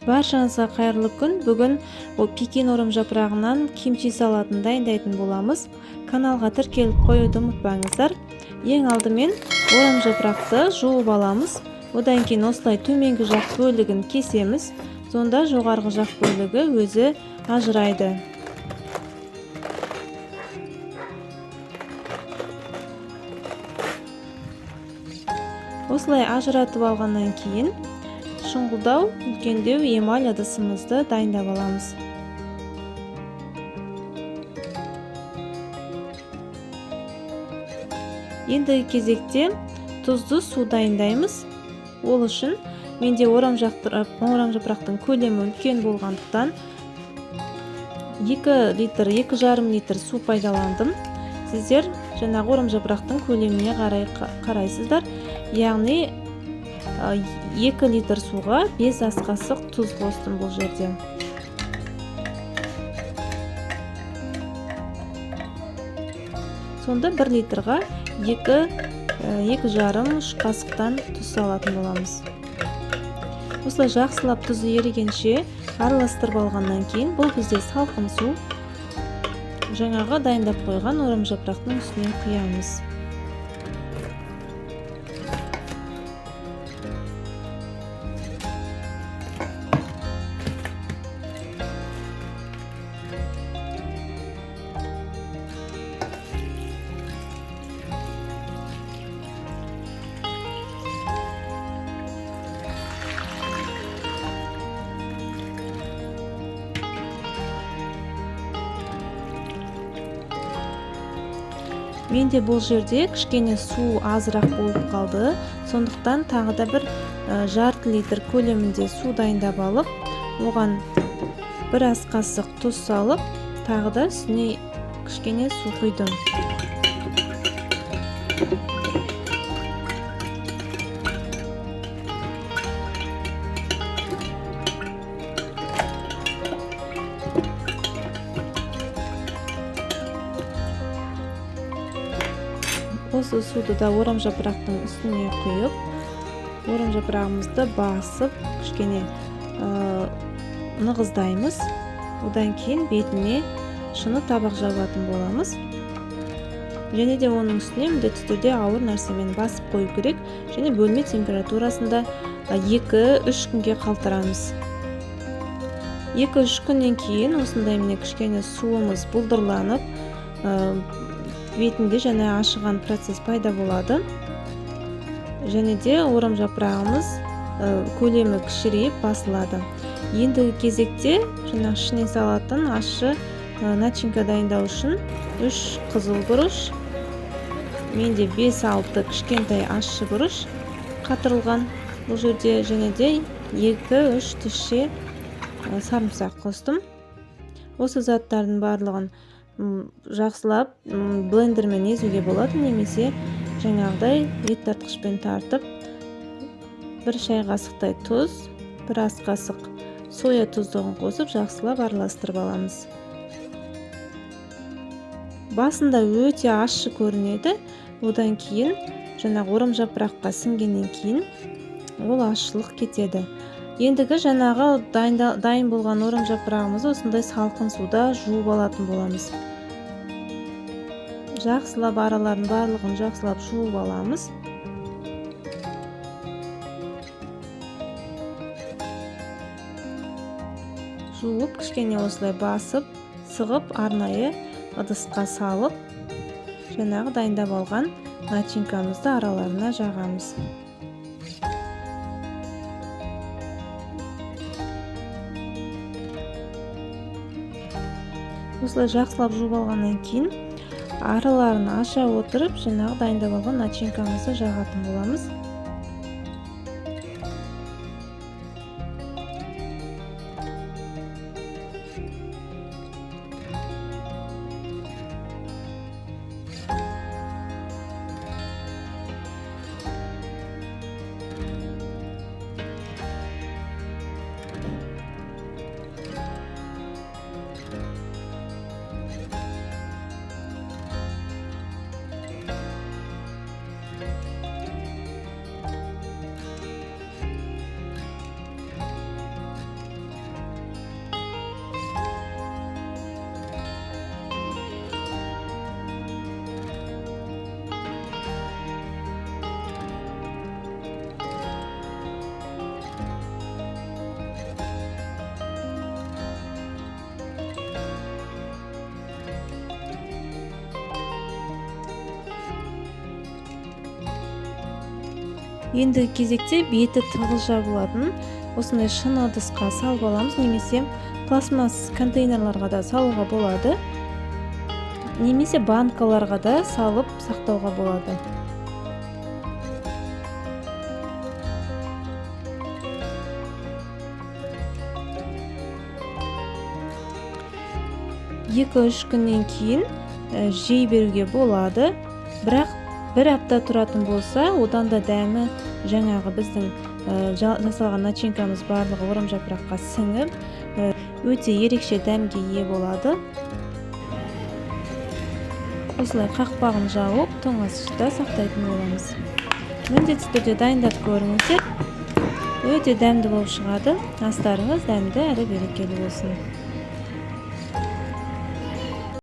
Баршаңызға қайырлы күн. Бүгін пекин орым жапырағынан кимчи салатын дайындайтын боламыз. Каналға тіркеліп қоюды ұмытпаңыздар. Ең алдымен орам жапырақты жуып аламыз. Одан кейін осылай төменгі жақ бөлігін кесеміз. Сонда жоғарғы жақ бөлігі өзі ажырайды. Осылай ажыратып алғаннан кейін шұңғылдау, үлкендеу эмаль ыдысымызды дайындап аламыз. Ендігі кезекте тұзды су дайындаймыз. Ол үшін менде орам жапырақтың көлемі үлкен болғандықтан 2,5 литр су пайдаландым. Сіздер жаңағы орам жапырақтың көлеміне қарайсыздар. Яғни 2 литр суға 5 ас қасық тұз қостым бұл жерде. Сонда 1 литрға 2,5-3 қасықтан тұз салатын боламыз. Осылай жақсылап тұзы ерігенше араластырып алғаннан кейін бұл бізде салқын су. Жаңағы дайындап қойған орам жапырақтың үстіне құямыз. Менде бұл жерде кішкене су азырақ болып қалды. Сондықтан тағы да бір жарты литр көлемінде су дайындап алып, оған 1 ас қасық тұз салып, тағы да үстіне кішкене су құйдым. Осы суды да орам жапырақтың үстіне құйып, орам жапырағымызды басып, кішкене нығыздаймыз. Одан кейін бетіне шыны табақ жабатын боламыз. Және де оның үстіне міндетті түрде ауыр нәрсемен басып қою керек. Және бөлме температурасында 2-3 күнге қалтырамыз. 2-3 күннен кейін осындай міне кішкене суымыз бұлдырланып, бетінде жаңа ашыған процесс пайда болады. Және де орам жапырағымыз көлемі кішірейіп басылады. Ендігі кезекте жаңа ішіне салатын ащы начинка дайындау үшін 3 қызыл бұрыш, менде 5-6 кішкентай ащы бұрыш қатырылған бұл жерде, және де 2-3 тісше сарымсақ қостым. Осы заттардың барлығын жақсылап блендермен езуге болады, немесе жаңағыдай ет тартқышпен тартып, 1 шай қасықтай тұз, 1 ас қасық соя тұздығын қосып жақсылап араластырып аламыз. Басында өте ащы көрінеді, одан кейін жаңағы орам жапыраққа сіңгеннен кейін ол ащылық кетеді. Ендігі жаңағы дайын болған орам жапырағымызды осындай салқын суда жуып алатын боламыз. Жақсылап араларын барлығын жақсылап жуып аламыз. Жуып, кішкене осылай басып, сығып, арнайы ыдысқа салып, жаңағы дайындап алған начинкамызды араларына жағамыз. Осылай жақсылап жуып алғаннан кейін араларын аша отырып, жаңағы дайындап алған начинкамызды жағатын боламыз. Ендігі кезекте беті тығыз жабылатын осындай шыны ыдысқа салып аламыз, немесе пластмасс контейнерларға да салуға болады, немесе банкаларға да салып сақтауға болады. Екі-үш күннен кейін жей беруге болады, бірақ бір апта тұратын болса, одан да дәмі жаңағы біздің жасалған начинкамыз барлығы орам жапыраққа сіңіп, өте ерекше дәмге ие болады. Осылай қақпағын жауып, тоңазытқышта сақтайтын боламыз. Міндетті түрде дайындап көріңіздер. Өте дәмді болып шығады. Астарыңыз дәмді әрі берекелі болсын.